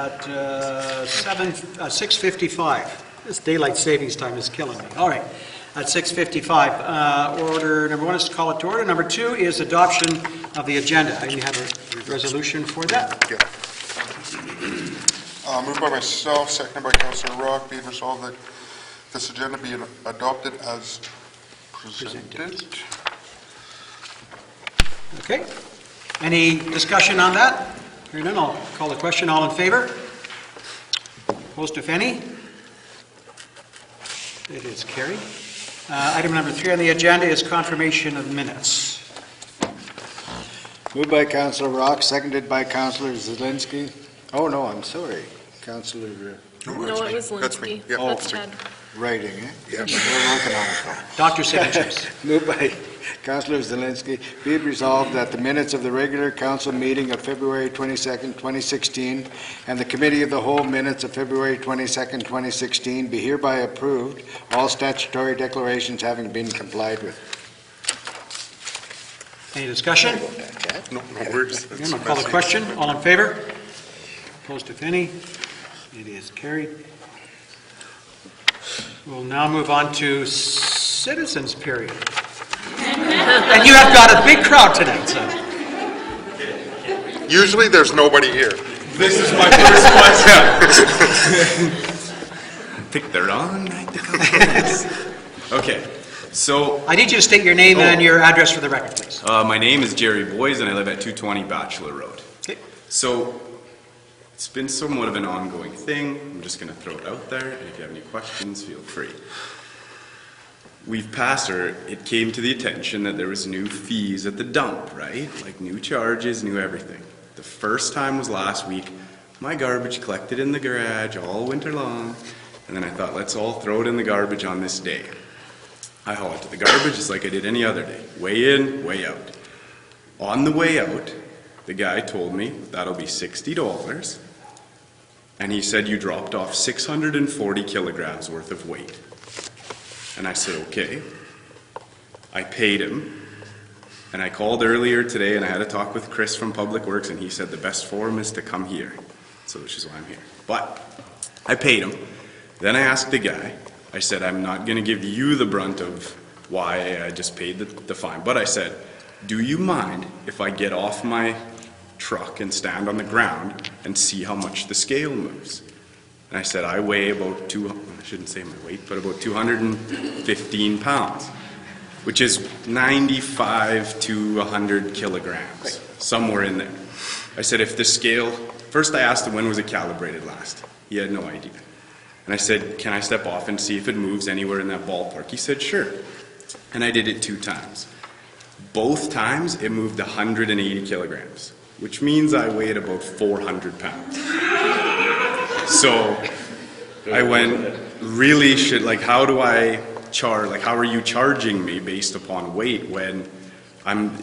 at 6:55. This daylight savings time is killing me. All right, at 6:55. Order number one is to call it to order. Number two is adoption of the agenda. I have a resolution for that. Yeah. Moved by myself, seconded by Councillor Rock, be it resolved that this agenda be adopted as presented. Okay. Any discussion on that? Hearing none, I'll call the question. All in favor? Opposed, if any? It is carried. Item number 3 on the agenda is confirmation of minutes. Moved by Councillor Rock, seconded by Councillor Zelinski. Oh, no, I'm sorry. Councillor No, it was That's me. Linsky. Yeah. That's Chad. writing, eh? Yeah. We're working on it. Dr. Signatures. Moved by Councillor Zelinski, be it resolved that the minutes of the regular council meeting of February 22nd, 2016, and the committee of the whole minutes of February 22nd, 2016 be hereby approved, all statutory declarations having been complied with. Any discussion? No worries. Again, I'll call the question. All in favor? Opposed, if any? It is carried. We'll now move on to citizens' period. And you have got a big crowd tonight, so. Usually there's nobody here. This is my first question. I think they're on. Okay, so I need you to state your name and your address for the record, please. my name is Jerry Boys and I live at 220 Bachelor Road. Okay. So it's been somewhat of an ongoing thing. I'm just going to throw it out there, and if you have any questions, feel free. We've passed, or it came to the attention that there was new fees at the dump, right? Like new charges, new everything. The first time was last week. My garbage collected in the garage all winter long, and then I thought, let's all throw it in the garbage on this day. I haul it to the garbage just like I did any other day. Way in, way out. On the way out, the guy told me that'll be $60, and he said you dropped off 640 kilograms worth of weight. And I said, okay. I paid him, and I called earlier today, and I had a talk with Chris from Public Works, and he said the best form is to come here. So which is why I'm here. But I paid him. Then I asked the guy, I said, I'm not going to give you the brunt of why I just paid the fine. But I said, do you mind if I get off my truck and stand on the ground and see how much the scale moves? And I said, I weigh about I shouldn't say my weight, but about 215 pounds, which is 95 to 100 kilograms, somewhere in there. I said, if the scale, first I asked him when was it calibrated last. He had no idea. And I said, can I step off and see if it moves anywhere in that ballpark? He said, sure. And I did it 2 times. Both times it moved 180 kilograms, which means I weighed about 400 pounds. So I went, really how do I charge, how are you charging me based upon weight when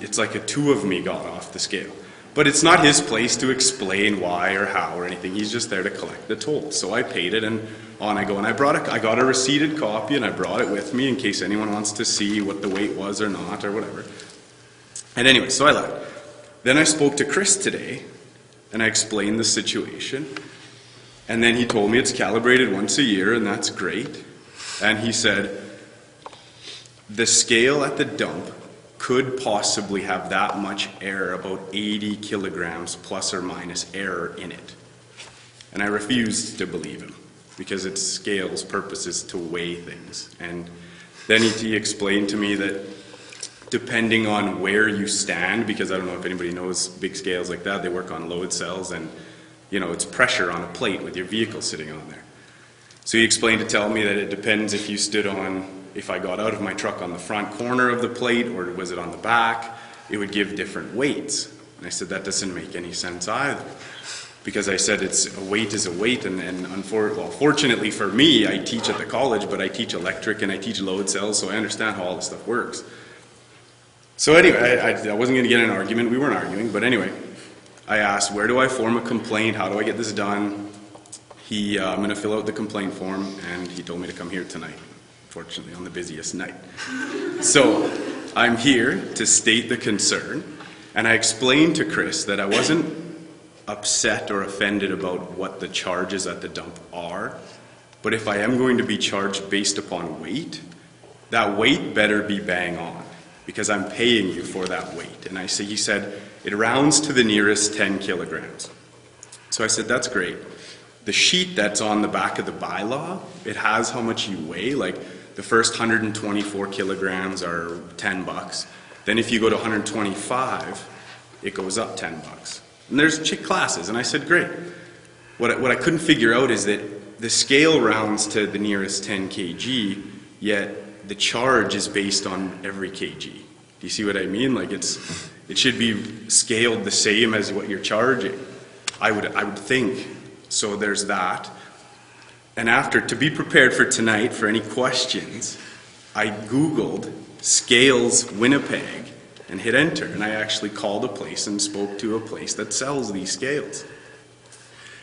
it's like a 2 of me got off the scale? But it's not his place to explain why or how or anything. He's just there to collect the toll. So I paid it, and on I go. And I got a receipted copy, and I brought it with me in case anyone wants to see what the weight was or not or whatever. And anyway, so I left. Then I spoke to Chris today, and I explained the situation. And then he told me it's calibrated once a year, and that's great. And he said, the scale at the dump could possibly have that much error, about 80 kilograms plus or minus error in it. And I refused to believe him, because its scale's purpose is to weigh things. And then he explained to me that depending on where you stand, because I don't know if anybody knows big scales like that, they work on load cells, and it's pressure on a plate with your vehicle sitting on there. So he explained to tell me that it depends if you stood on, if I got out of my truck on the front corner of the plate or was it on the back, it would give different weights. And I said, that doesn't make any sense either. Because I said a weight is a weight, and fortunately for me, I teach at the college, but I teach electric and I teach load cells, so I understand how all this stuff works. So anyway, I wasn't going to get in an argument. We weren't arguing, but anyway, I asked, where do I form a complaint? How do I get this done? I'm going to fill out the complaint form, and he told me to come here tonight, fortunately on the busiest night. So I'm here to state the concern, and I explained to Chris that I upset or offended about what the charges at the dump are, but if I am going to be charged based upon weight, that weight better be bang on, because I'm paying you for that weight. And he said, it rounds to the nearest 10 kilograms. So I said, that's great. The sheet that's on the back of the bylaw, it has how much you weigh, like the first 124 kilograms are $10. Then if you go to 125, it goes up $10. And there's classes, and I said, great. What I couldn't figure out is that the scale rounds to the nearest 10 kg, yet the charge is based on every kg. Do you see what I mean? Like it should be scaled the same as what you're charging. I would think. So there's that. And to be prepared for tonight, for any questions, I Googled Scales Winnipeg and hit enter. And I actually called a place and spoke to a place that sells these scales.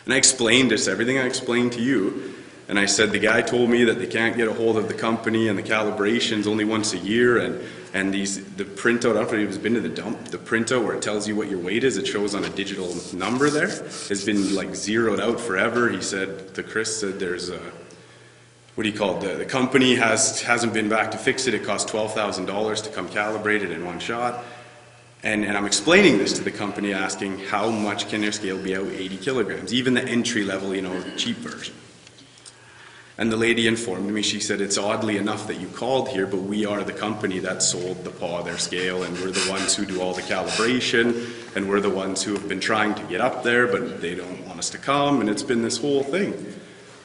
And I explained this, everything I explained to you. And I said, the guy told me that they can't get a hold of the company and the calibration's only once a year. And the printout, I don't know if anybody's been to the dump, the printout where it tells you what your weight is, it shows on a digital number there, has been like zeroed out forever. He said, Chris said there's a, what do you call it, the company hasn't been back to fix it. It cost $12,000 to come calibrate it in one shot. And I'm explaining this to the company, asking how much can their scale be out 80 kilograms, even the entry level, cheap version. And the lady informed me, she said, it's oddly enough that you called here, but we are the company that sold the PAW their scale, and we're the ones who do all the calibration, and we're the ones who have been trying to get up there, but they don't want us to come, and it's been this whole thing.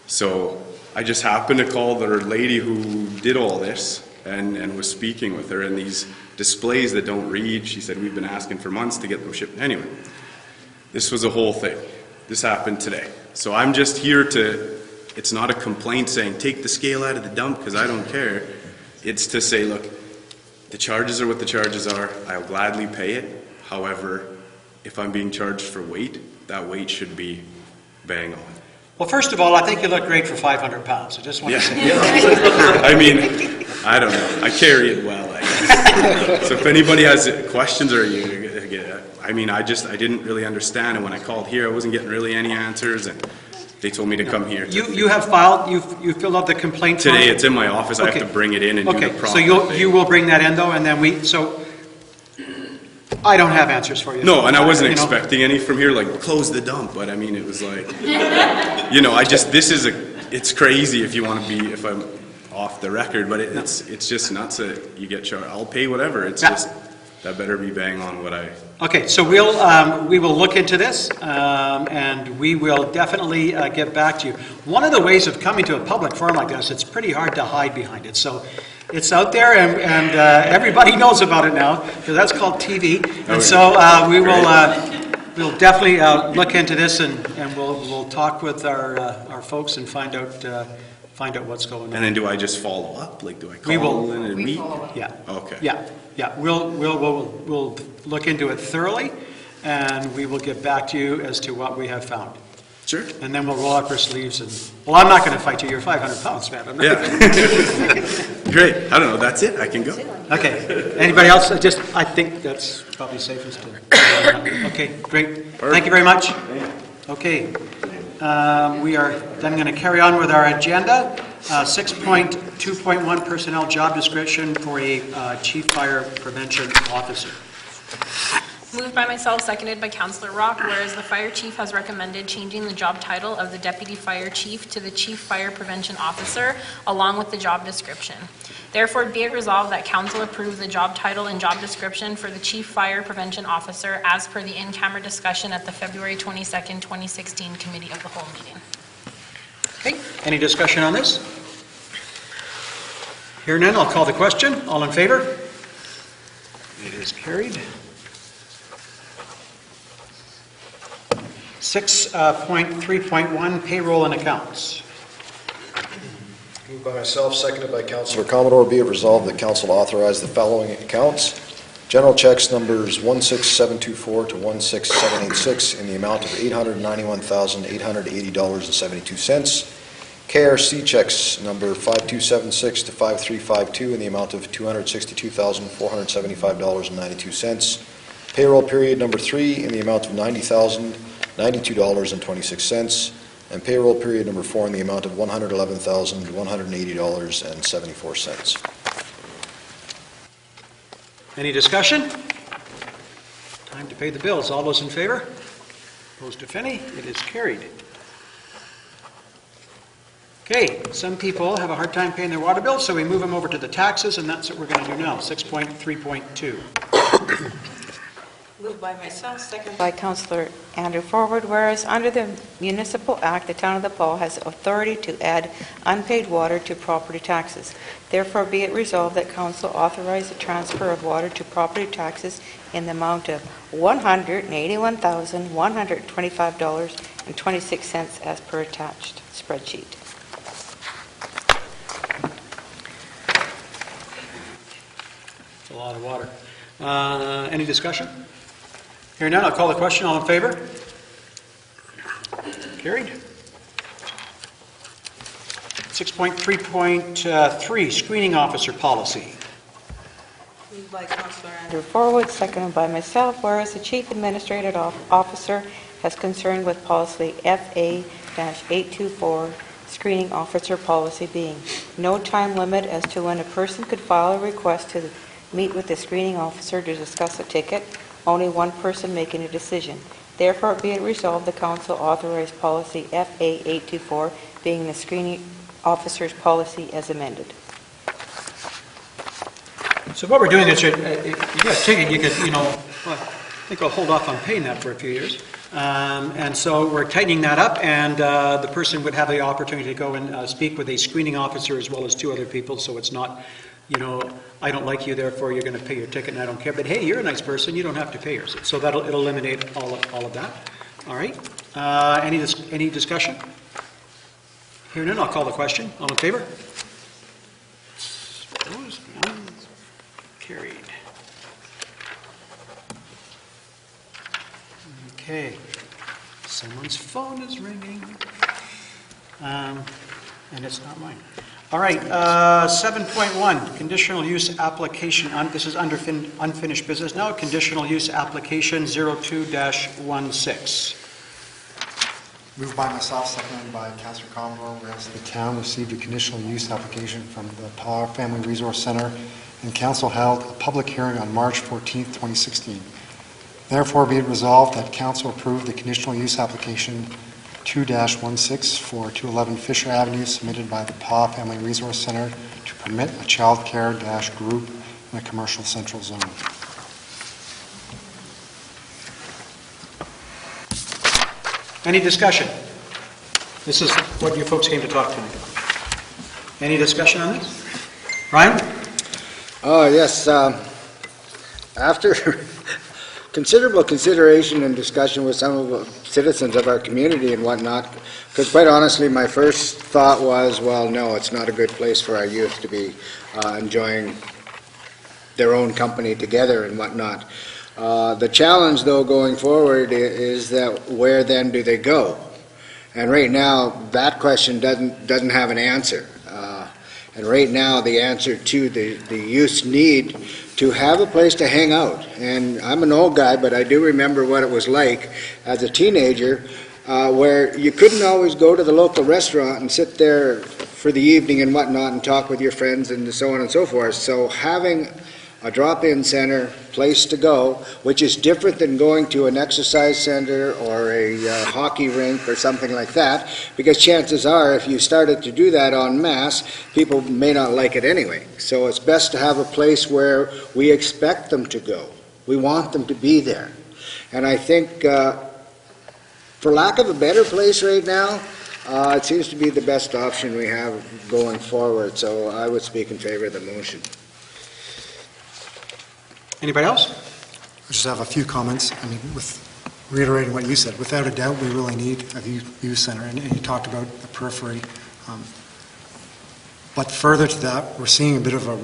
So I just happened to call the lady who did all this, and was speaking with her, and these displays that don't read, she said, we've been asking for months to get them shipped. Anyway, this was a whole thing. This happened today. So I'm just here it's not a complaint saying, take the scale out of the dump because I don't care. It's to say, look, the charges are what the charges are. I'll gladly pay it. However, if I'm being charged for weight, that weight should be bang on. Well, first of all, I think you look great for 500 pounds. I just want to say. I mean, I don't know. I carry it well, I guess. So if anybody has questions or I didn't really understand. And when I called here, I wasn't getting really any answers. And they told me to come here. You have filed, you filled out the complaint form? Today, it's in my office. I have to bring it in and do the proper thing. So you will bring that in though, and then I don't have answers for you. No, and I wasn't expecting any from here, like close the dump, but I mean, it was like, it's crazy if you want to be, if I'm off the record, but it's just nuts that you get charged. I'll pay whatever. It's just, that better be bang on what I... Okay, so we will look into this, and we will definitely get back to you. One of the ways of coming to a public forum like this, it's pretty hard to hide behind it. So it's out there, and everybody knows about it now, because that's called TV. And so we'll definitely look into this, and we'll talk with our folks and find out what's going on. And then do I just follow up? Like, do I call in a week? Yeah. Okay. Yeah. We'll look into it thoroughly, and we will get back to you as to what we have found. Sure. And then we'll roll up our sleeves and, well, I'm not going to fight you. You're 500 pounds, man. I'm not Great. I don't know. That's it. I can go. Okay. Anybody else? I think that's probably safest to. Okay, great. Thank you very much. Okay. We are then going to carry on with our agenda. 6.2.1 personnel job description for a chief fire prevention officer. Moved by myself, seconded by Councillor Rock, whereas the fire chief has recommended changing the job title of the deputy fire chief to the chief fire prevention officer, along with the job description. Therefore, be it resolved that council approve the job title and job description for the chief fire prevention officer as per the in-camera discussion at the February 22nd, 2016 committee of the whole meeting. Okay, any discussion on this? Here none, I'll call the question. All in favor? It is carried. 6.3.1 payroll and accounts. Moved by myself, seconded by Councillor Commodore. Be it resolved that council authorize the following accounts. General checks numbers 16724 to 16786 in the amount of $891,880.72. KRC checks number 5276 to 5352 in the amount of $262,475.92. Payroll period number 3 in the amount of $90,900 $92.26, and payroll period number 4 in the amount of $111,180.74. Any discussion? Time to pay the bills. All those in favor? Opposed, if any? It is carried. Okay, some people have a hard time paying their water bills, so we move them over to the taxes, and that's what we're going to do now, 6.3.2. Moved by myself, second by Councillor Andrew Forward, whereas under the Municipal Act, the Town of the Paul has authority to add unpaid water to property taxes. Therefore, be it resolved that Council authorize the transfer of water to property taxes in the amount of $181,125.26 as per attached spreadsheet. It's a lot of water. Any discussion? Hearing none, I'll call the question. All in favor? Carried. 6.3.3, screening officer policy. Moved by Councillor Andrew Forward, seconded by myself, whereas the Chief Administrative Officer has concern with policy FA-824, screening officer policy being no time limit as to when a person could file a request to meet with the screening officer to discuss a ticket, only one person making a decision. Therefore, be it resolved, the Council authorize policy FA-824 being the screening officer's policy as amended. So what we're doing is, you get a ticket, you could, well, I think I'll hold off on paying that for a few years. And so we're tightening that up, and the person would have the opportunity to go and speak with a screening officer as well as 2 other people, so it's not, I don't like you, therefore you're going to pay your ticket and I don't care. But hey, you're a nice person, you don't have to pay yours. So it'll eliminate all of that. All right. Any discussion? Hearing none, I'll call the question. All in favor? Opposed? None. Carried. Okay. Someone's phone is ringing. And it's not mine. All right, 7.1, conditional use application. This is under unfinished business now. Conditional use application 02-16. Moved by myself, seconded by Councillor Commodore, whereas the town received a conditional use application from the Power Family Resource Centre, and Council held a public hearing on March 14, 2016. Therefore, be it resolved that Council approve the conditional use application 2-16 for 211 Fisher Avenue submitted by the Paw Family Resource Centre to permit a child care group in a commercial central zone. Any discussion? This is what you folks came to talk to me about. Any discussion on this? Ryan? Oh, yes. After considerable consideration and discussion with some of the citizens of our community and whatnot, because quite honestly, my first thought was, well, no, it's not a good place for our youth to be enjoying their own company together and whatnot. The challenge, though, going forward is that where then do they go? And right now, that question doesn't have an answer. And right now, the answer to the youth's need to have a place to hang out. And I'm an old guy, but I do remember what it was like as a teenager, where you couldn't always go to the local restaurant and sit there for the evening and whatnot and talk with your friends and so on and so forth. So having a drop-in center, place to go, which is different than going to an exercise center or a hockey rink or something like that, because chances are if you started to do that en masse, people may not like it anyway. So it's best to have a place where we expect them to go. We want them to be there. And I think, for lack of a better place right now, it seems to be the best option we have going forward. So I would speak in favor of the motion. Anybody else? I just have a few comments. I mean, with reiterating what you said, without a doubt, we really need a youth center, and you talked about the periphery. But further to that, we're seeing a bit of a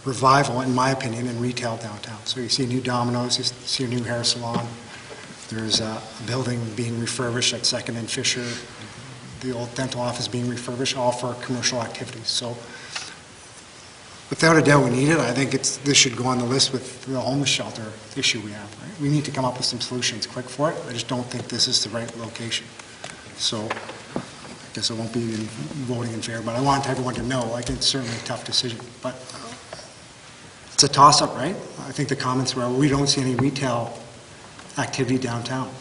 revival, in my opinion, in retail downtown. So you see new Domino's, you see a new hair salon. There's a building being refurbished at 2nd and Fisher, the old dental office being refurbished, all for commercial activities. So without a doubt, we need it. I think this should go on the list with the homeless shelter issue we have, right? We need to come up with some solutions quick for it. I just don't think this is the right location. So I guess I won't be voting in favor, but I want everyone to know, like, it's certainly a tough decision. But it's a toss-up, right? I think the comments were, we don't see any retail activity downtown.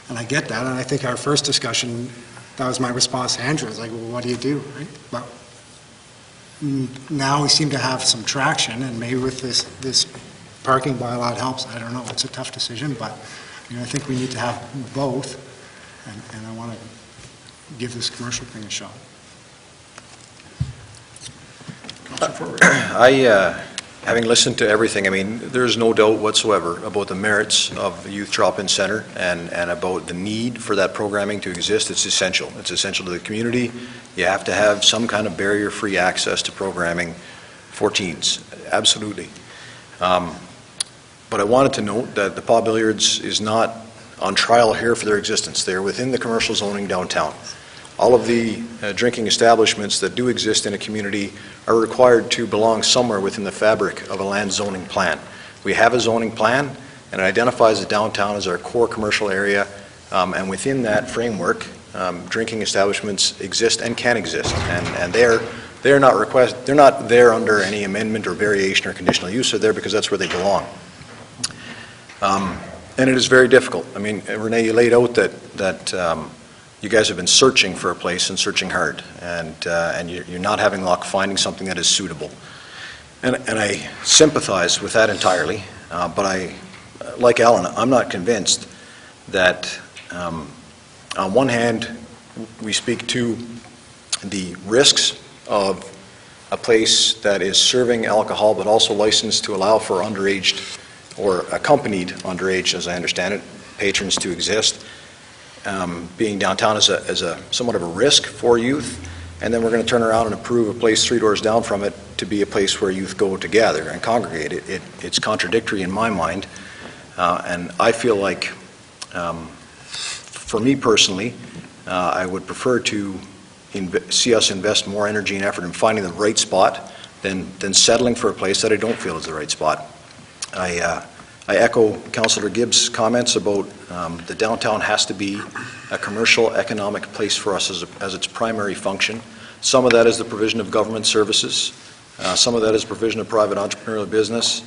And I get that, and I think our first discussion, that was my response to Andrew, was like, well, what do you do, right? But now we seem to have some traction, and maybe with this parking bylaw it helps. I don't know. It's a tough decision, but I think we need to have both, and I want to give this commercial thing a shot. Having listened to everything, I mean, there's no doubt whatsoever about the merits of the Youth Drop-In Center and about the need for that programming to exist. It's essential. It's essential to the community. You have to have some kind of barrier-free access to programming for teens. Absolutely. But I wanted to note that the Paw Billiards is not on trial here for their existence. They're within the commercial zoning downtown. All of the drinking establishments that do exist in a community are required to belong somewhere within the fabric of a land zoning plan. We have a zoning plan, and it identifies the downtown as our core commercial area, and within that framework, drinking establishments exist and can exist, and they're not there under any amendment or variation or conditional use. They're there because that's where they belong. And it is very difficult. I mean, Renee, you laid out that you guys have been searching for a place and searching hard, and you're not having luck finding something that is suitable. And I sympathize with that entirely, but like Alan, I'm not convinced that on one hand, we speak to the risks of a place that is serving alcohol but also licensed to allow for underage or accompanied underage, as I understand it, patrons to exist. Being downtown is a somewhat of a risk for youth, and then we're going to turn around and approve a place 3 doors down from it to be a place where youth go to gather and congregate. It's contradictory in my mind, and I feel like, for me personally, I would prefer to see us invest more energy and effort in finding the right spot than settling for a place that I don't feel is the right spot. I echo Councillor Gibbs' comments about the downtown has to be a commercial economic place for us as its primary function. Some of that is the provision of government services. Some of that is provision of private entrepreneurial business.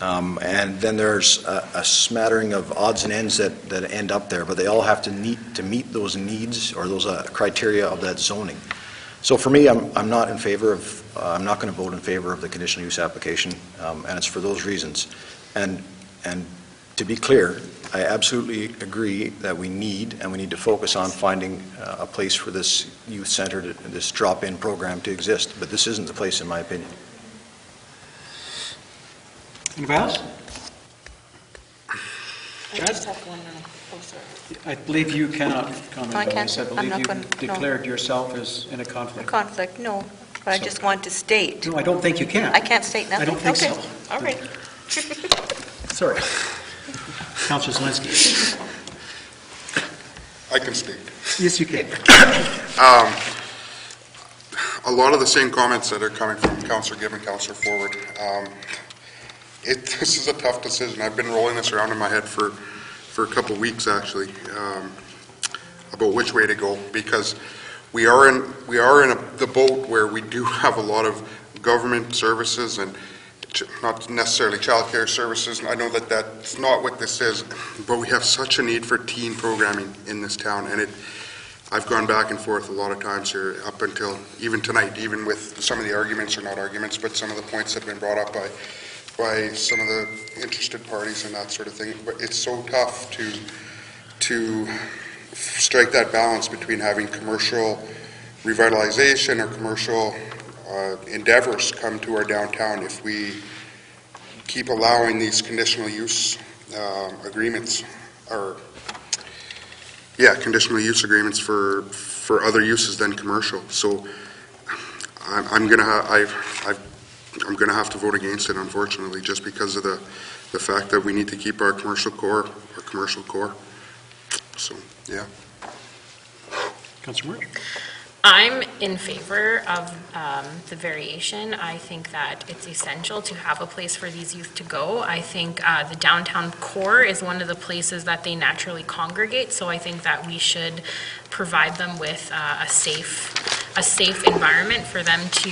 And then there's a smattering of odds and ends that end up there, but they all have to meet those needs or those criteria of that zoning. So for me, I'm not in favor of, I'm not going to vote in favor of the conditional use application, and it's for those reasons. And to be clear, I absolutely agree that we need to focus on finding a place for this youth center, this drop-in program to exist, but this isn't the place in my opinion. Anybody else? I just have one poster. I believe you cannot comment I on can't. this. I I'm believe not you gonna- no. declared yourself as in a conflict. Conflict, no, but I just want to state. No, I don't think you can. I can't state nothing? I don't think Okay. so. All right. Sorry. Councillor Zelinski. I can speak. Yes, you can. A lot of the same comments that are coming from Councillor Gibb and Councillor Forward. This is a tough decision. I've been rolling this around in my head for a couple of weeks, actually, about which way to go, because we are in the boat where we do have a lot of government services and not necessarily childcare services. I know that that's not what this is, but we have such a need for teen programming in this town, and I've gone back and forth a lot of times here up until even tonight, even with some of the arguments, or not arguments, but some of the points that have been brought up by some of the interested parties and that sort of thing. But it's so tough to strike that balance between having commercial revitalization or commercial endeavors come to our downtown if we keep allowing these conditional use agreements, or conditional use agreements for other uses than commercial. So I'm gonna have to vote against it, unfortunately, just because of the fact that we need to keep our commercial core. So, yeah. Councillor Moore? I'm in favor of the variation. I think that it's essential to have a place for these youth to go. I think the downtown core is one of the places that they naturally congregate, so I think that we should provide them with a safe environment for them to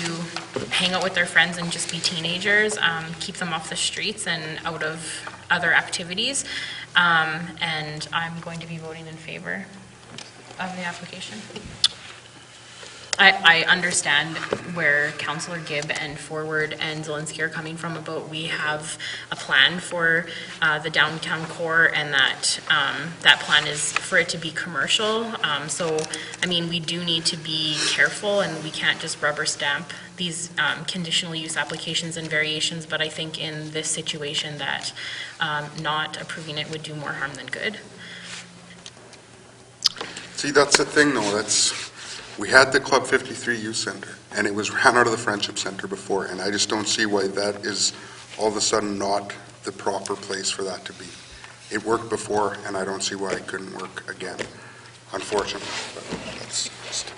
hang out with their friends and just be teenagers, keep them off the streets and out of other activities. And I'm going to be voting in favor of the application. I understand where Councillor Gibb and Forward and Zelinski are coming from about we have a plan for the downtown core, and that that plan is for it to be commercial. So, I mean, we do need to be careful, and we can't just rubber stamp these conditional use applications and variations, but I think in this situation that not approving it would do more harm than good. See, that's the thing, though, we had the Club 53 Youth Center, and it was ran out of the Friendship Center before, and I just don't see why that is all of a sudden not the proper place for that to be. It worked before, and I don't see why it couldn't work again, unfortunately. But that's just...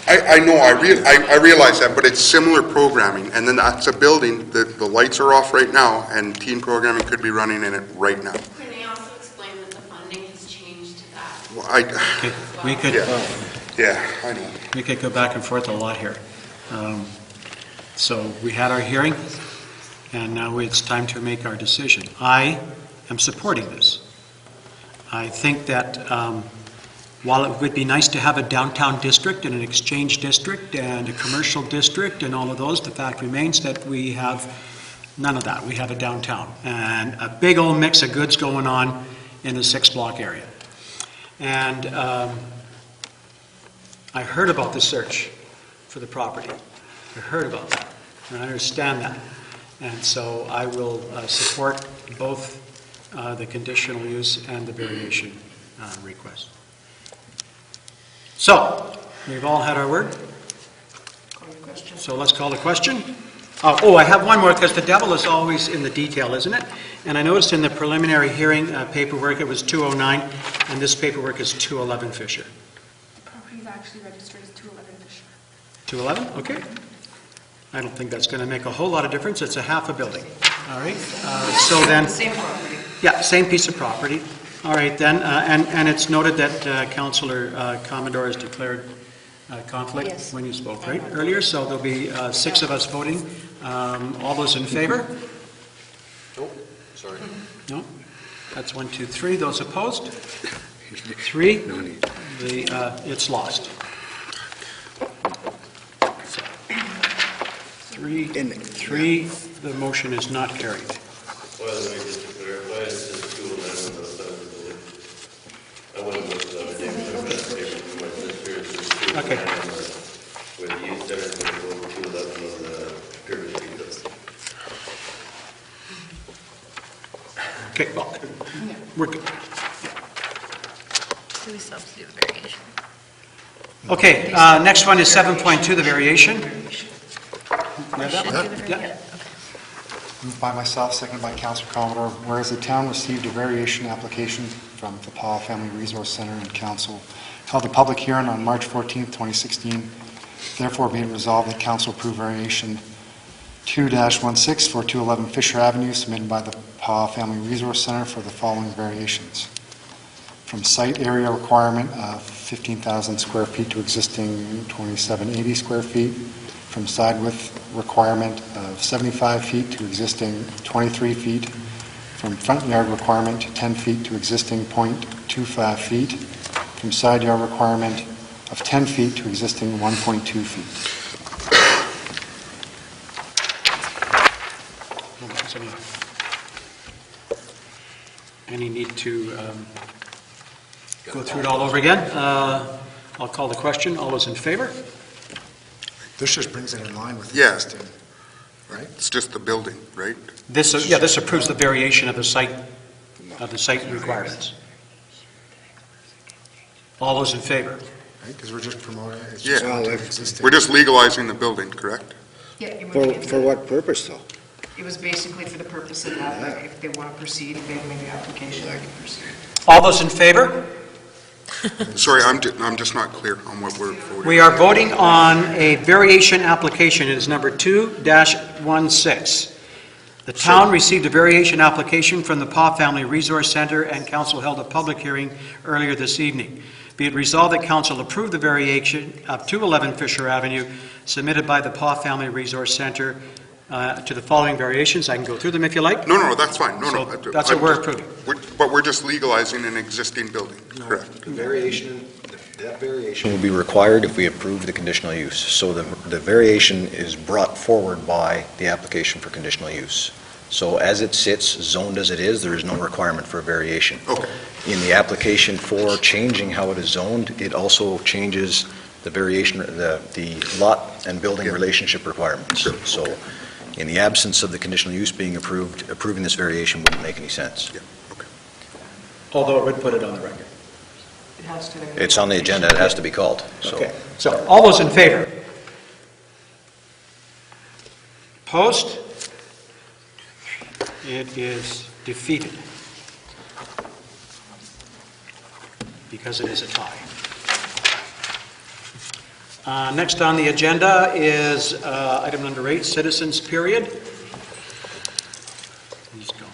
I know, I realize that, but it's similar programming, and then that's a building that the lights are off right now, and teen programming could be running in it right now. Can they also explain that the funding has changed to that? Well, Okay, we could, yeah, I know. we could go back and forth a lot here. So we had our hearing, and now it's time to make our decision. I am supporting this. I think that while it would be nice to have a downtown district and an exchange district and a commercial district and all of those, the fact remains that we have none of that. We have a downtown and a big old mix of goods going on in the 6-block area. And I heard about the search for the property. I heard about that, and I understand that. And so I will support both the conditional use and the variation request. So, we've all had our word. So let's call the question. Oh, I have one more, because the devil is always in the detail, isn't it? And I noticed in the preliminary hearing paperwork, it was 209, and this paperwork is 211 Fisher. The property is actually registered as 211 Fisher. 211, okay. I don't think that's going to make a whole lot of difference. It's a half a building. All right. So then. Same property. Yeah, same piece of property. All right then, and it's noted that Councillor Commodore has declared conflict Yes. when you spoke, right, earlier? So there'll be 6 of us voting. All those in favor? Oh, sorry. No? That's 1, 2, 3. Those opposed? 3. It's lost. 3. The motion is not carried. Well, let me just to clarify, it says 211 on the side of the building. I went and looked at it, I didn't have that paper from my sister, it says 211 Okay. where the youth center is going to go 211 on the Pyramid Street building. Okay, well, we're good. Do we still have to do the variation? Okay, next one is 7.2, the variation. We should do the variation? Yeah. Moved by myself, seconded by Councillor Commodore, whereas the town received a variation application from the Powell Family Resource Center and Council held a public hearing on March 14th, 2016. Therefore, be it resolved that Council approve variation 2-16 for 211 Fisher Avenue submitted by the Powell Family Resource Center for the following variations. From site area requirement of 15,000 square feet to existing 2780 square feet. From side width requirement of 75 feet to existing 23 feet. From front yard requirement 10 feet to existing 0.25 feet. From side yard requirement of 10 feet to existing 1.2 feet. Any need to go through it all over again? I'll call the question. All those in favor? This just brings it in line with the Yeah. existing, right? It's just the building, right? This approves the variation of the site requirements. All those in favor? Because we're just promoting, it's Yeah. just not existing. We're just legalizing the building, correct? Yeah, it would be- For what purpose, though? it was basically for the purpose of that, if they want to proceed, they make the application, they can proceed. All those in favor? Sorry, I'm just not clear on what we're voting. We are voting on a variation application. It is number 2-16. The town received a variation application from the Paw Family Resource Center, and council held a public hearing earlier this evening. Be it resolved that council approve the variation of 211 Fisher Avenue submitted by the Paw Family Resource Center to the following variations. I can go through them if you like. No, that's fine. No. So that's what we're approving. But we're just legalizing an existing building, correct? That variation will be required if we approve the conditional use. So the variation is brought forward by the application for conditional use. So as it sits, zoned as it is, there is no requirement for a variation. Okay. In the application for changing how it is zoned, it also changes the variation, the lot and building relationship requirements. Sure. So in the absence of the conditional use being approved, approving this variation wouldn't make any sense. Yeah, okay. Although it would put it on the record. It's on the agenda, it has to be called, so. Okay. So all those in favor? Opposed? It is defeated because it is a tie. Next on the agenda is item number 8, citizens period. He's gone.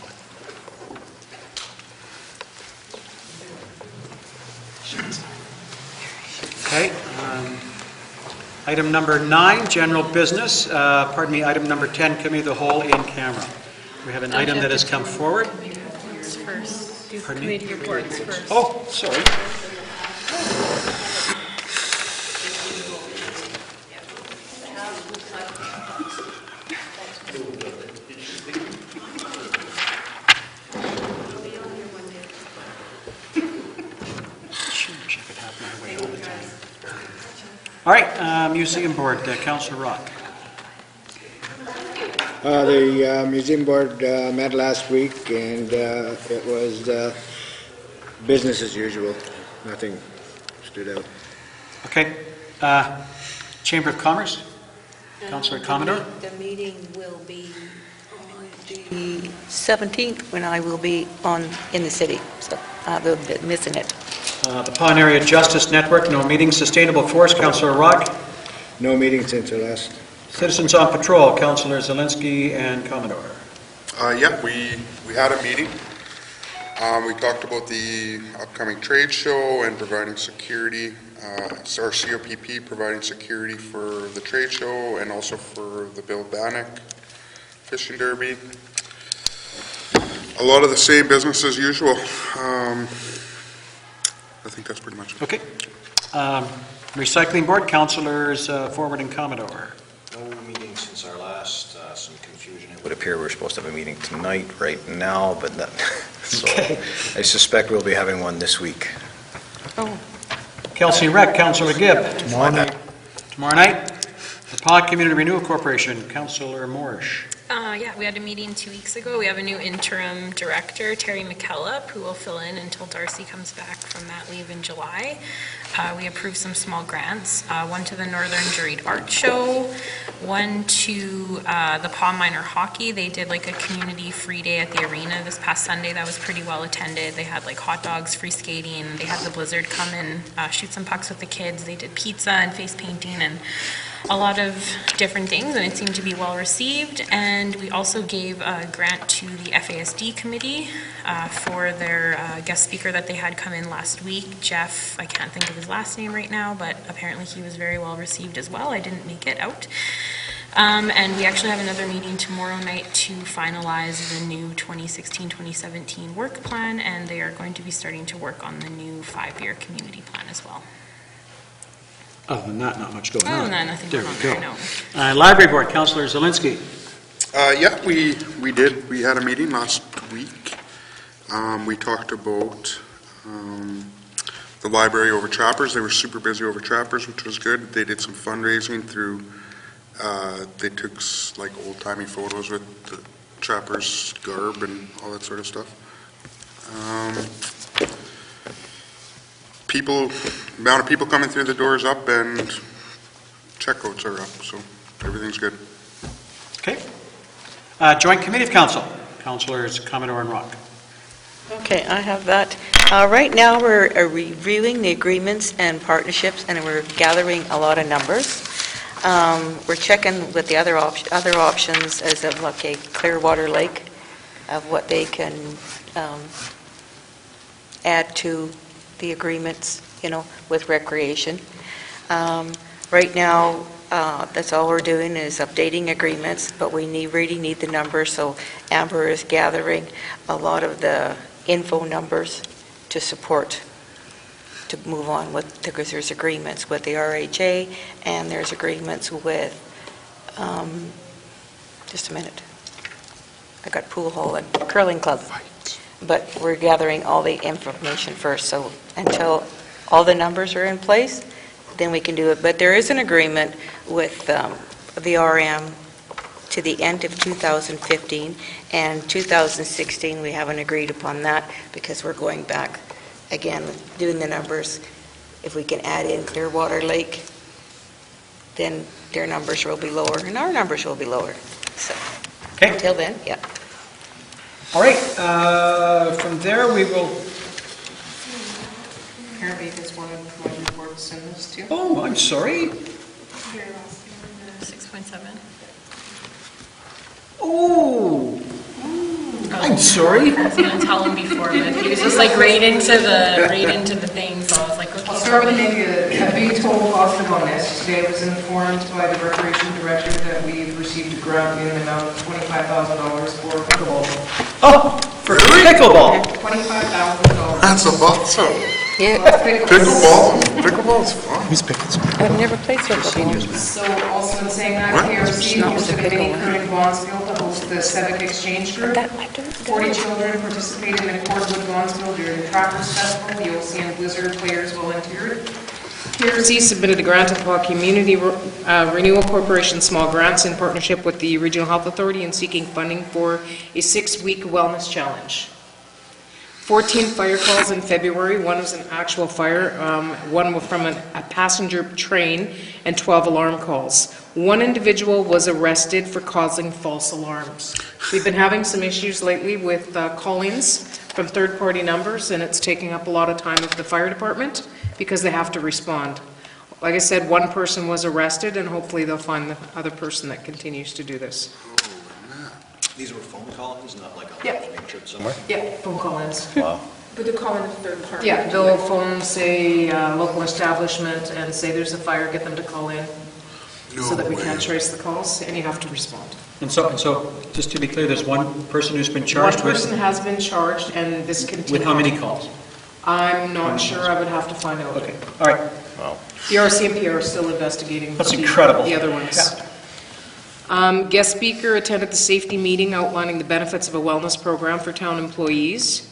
Okay. Item number 9, general business. Item number 10, committee of the whole in camera. We have an item that has come forward. First, do Pardon me? committee reports first. Oh, sorry. All right, Museum Board, Councillor Rock. The Museum Board met last week, and it was business as usual. Nothing stood out. Okay. Chamber of Commerce, Councillor Commodore. The meeting will be on the 17th, when I will be in the city, so I will be missing it. The Pawn Area Justice Network, no meeting. Sustainable Forest, Councillor Rock. No meeting since the last. Citizens on Patrol, Councillor Zelinski and Commodore. Yeah, we had a meeting. We talked about the upcoming trade show and providing security, our COPP providing security for the trade show and also for the Bill Bannock Fishing Derby. A lot of the same business as usual. I think that's pretty much it. Okay. Recycling Board, Councillors Forward and Commodore. No meeting since our last, some confusion. It would appear we're supposed to have a meeting tonight, right now, but not, so I suspect we'll be having one this week. Oh, Kelsey Rec, Councillor Gibb. Tomorrow night. Tomorrow night. The Paw Community Renewal Corporation, Councillor Morrish. Yeah, we had a meeting 2 weeks ago. We have a new interim director, Terry McKellop, who will fill in until Darcy comes back from mat leave in July. We approved some small grants, one to the Northern Juried Art Show, one to the Paw Minor Hockey. They did like a community free day at the arena this past Sunday. That was pretty well attended. They had like hot dogs, free skating. They had the Blizzard come and shoot some pucks with the kids. They did pizza and face painting and a lot of different things, and it seemed to be well received. And we also gave a grant to the FASD committee for their guest speaker that they had come in last week, Jeff. I can't think of his last name right now, but apparently he was very well received as well. I didn't make it out. And we actually have another meeting tomorrow night to finalize the new 2016-2017 work plan, and they are going to be starting to work on the new 5-year community plan as well. Other than that, not much going on. Other than that, nothing There going we on go. there, no. Library Board, Councillor Zelinski. Yeah, we did. We had a meeting last week. We talked about the library over Trappers. They were super busy over Trappers, which was good. They did some fundraising through, they took like old-timey photos with the Trappers garb and all that sort of stuff. Amount of people coming through the door is up and checkouts are up, so everything's good. Okay. Joint Committee of Council, Councillors Commodore and Rock. Okay, I have that. Right now, we're reviewing the agreements and partnerships, and we're gathering a lot of numbers. We're checking with the other options as of like a Clearwater Lake, of what they can add to the agreements, with recreation. Right now, that's all we're doing is updating agreements, but we really need the numbers, so Amber is gathering a lot of the info numbers to support, to move on with, because there's agreements with the RHA, and there's agreements with, just a minute, I got pool hall and curling club. But we're gathering all the information first, so until all the numbers are in place, then we can do it. But there is an agreement with the RM to the end of 2015, and 2016, we haven't agreed upon that because we're going back again, doing the numbers. If we can add in Clearwater Lake, then their numbers will be lower, and our numbers will be lower. So, Okay. until then, yeah. All right, from there, we will, Apparently, there's one of my reports in this too. oh, I'm sorry. 6.7. Oh, I'm sorry. I was gonna tell him before, but he was just like right into the thing, so I was like, I'll okay. start with a big total positive on this. Today I was informed by the Recreation Director that we've received a grant in an amount of $25,000 for pickleball. Oh, for pickleball. $25,000. That's awesome. Yeah, Pickleball's fun. I've never played pickleball. So also in saying that, KRC hosted a mini current in Bonsfield to host the Civic Exchange Group. 40 children participated in the Cordwood Bonsfield during the Trappers Festival. The OCN Blizzard players volunteered. KRC submitted a grant to the Paw Community Renewal Corporation Small Grants in partnership with the Regional Health Authority in seeking funding for a 6-week wellness challenge. 14 fire calls in February. One was an actual fire, one was from a passenger train, and 12 alarm calls. One individual was arrested for causing false alarms. We've been having some issues lately with call-ins from third-party numbers, and it's taking up a lot of time of the fire department because they have to respond. Like I said, one person was arrested, and hopefully they'll find the other person that continues to do this. These were phone calls, not like Yeah. trip somewhere? Yeah, phone call-ins. Wow. But they're calling the third party. Yeah, they'll phone, say, local establishment and say there's a fire, get them to call in so that we can trace the calls, and you have to respond. And so, just to be clear, there's one person who's been charged One person has been charged, and this continues. with how many calls? I'm not sure, I would have to find out. Okay, all right. The RCMP are still investigating. That's incredible. The other ones. Yeah. Guest speaker attended the safety meeting outlining the benefits of a wellness program for town employees.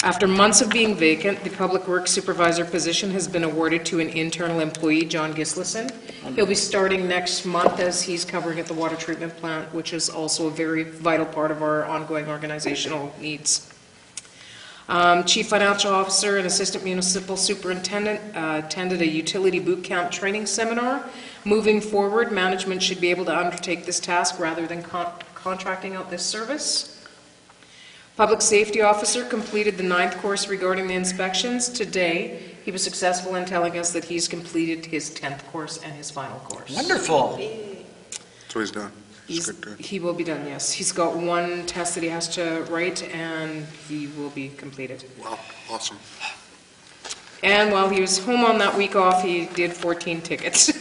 After months of being vacant, the Public Works Supervisor position has been awarded to an internal employee, John Gislason. He'll be starting next month as he's covering at the water treatment plant, which is also a very vital part of our ongoing organizational needs. Chief Financial Officer and Assistant Municipal Superintendent attended a utility boot camp training seminar. Moving forward, management should be able to undertake this task rather than contracting out this service. Public Safety Officer completed the 9th course regarding the inspections. Today, he was successful in telling us that he's completed his 10th course and his final course. Wonderful. So he's done. He will be done, yes. He's got one test that he has to write, and he will be completed. Wow, awesome. And while he was home on that week off, he did 14 tickets.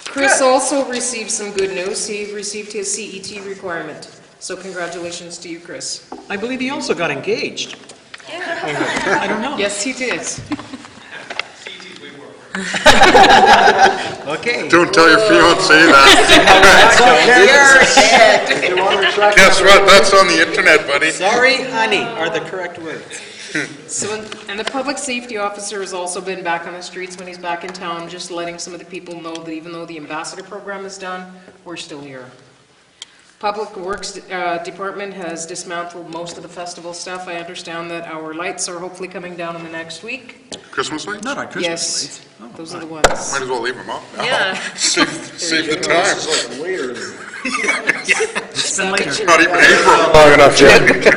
Chris also received some good news. He received his CET requirement. So congratulations to you, Chris. I believe he also got engaged. I don't know. Yes, he did. Okay. Don't tell your fiancé that. Guess what? That's on the internet, buddy. Sorry, honey, are the correct words. So, and the public safety officer has also been back on the streets when he's back in town, just letting some of the people know that even though the ambassador program is done, we're still here. Public Works Department has dismantled most of the festival stuff. I understand that our lights are hopefully coming down in the next week. Christmas lights? Not on Christmas Yes, lights. those are the ones. Might as well leave them up. Yeah. Save the time. This is like later. It's been later. Not even April. Long enough, Jim.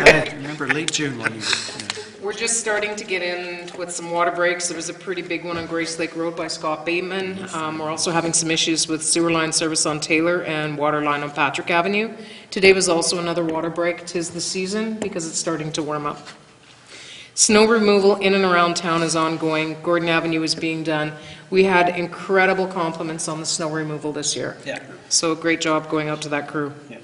I remember late June when you, We're just starting to get in with some water breaks. There was a pretty big one on Grace Lake Road by Scott Bateman. We're also having some issues with sewer line service on Taylor and water line on Patrick Avenue. Today was also another water break. 'Tis the season because it's starting to warm up. Snow removal in and around town is ongoing. Gordon Avenue is being done. We had incredible compliments on the snow removal this year. yeah. So great job going out to that crew. Yeah.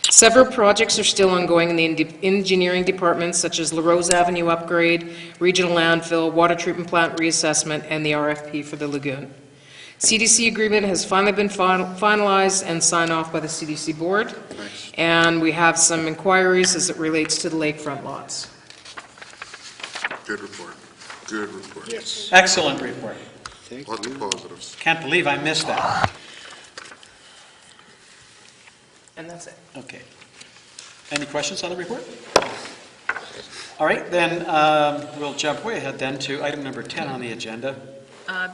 Several projects are still ongoing in the engineering department, such as LaRose Avenue upgrade, regional landfill, water treatment plant reassessment, and the RFP for the lagoon. CDC agreement has finally been finalized and signed off by the CDC board. And we have some inquiries as it relates to the lakefront lots. Good report. Good report. Yes. Excellent report. Lots of positives. Can't believe I missed that. And that's it. Okay. Any questions on the report? All right, then we'll jump way ahead then to item number 10 on the agenda.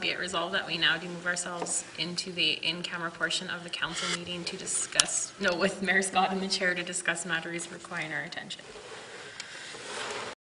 Be it resolved that we now do move ourselves into the in-camera portion of the council meeting to discuss, with Mayor Scott and the chair to discuss matters requiring our attention.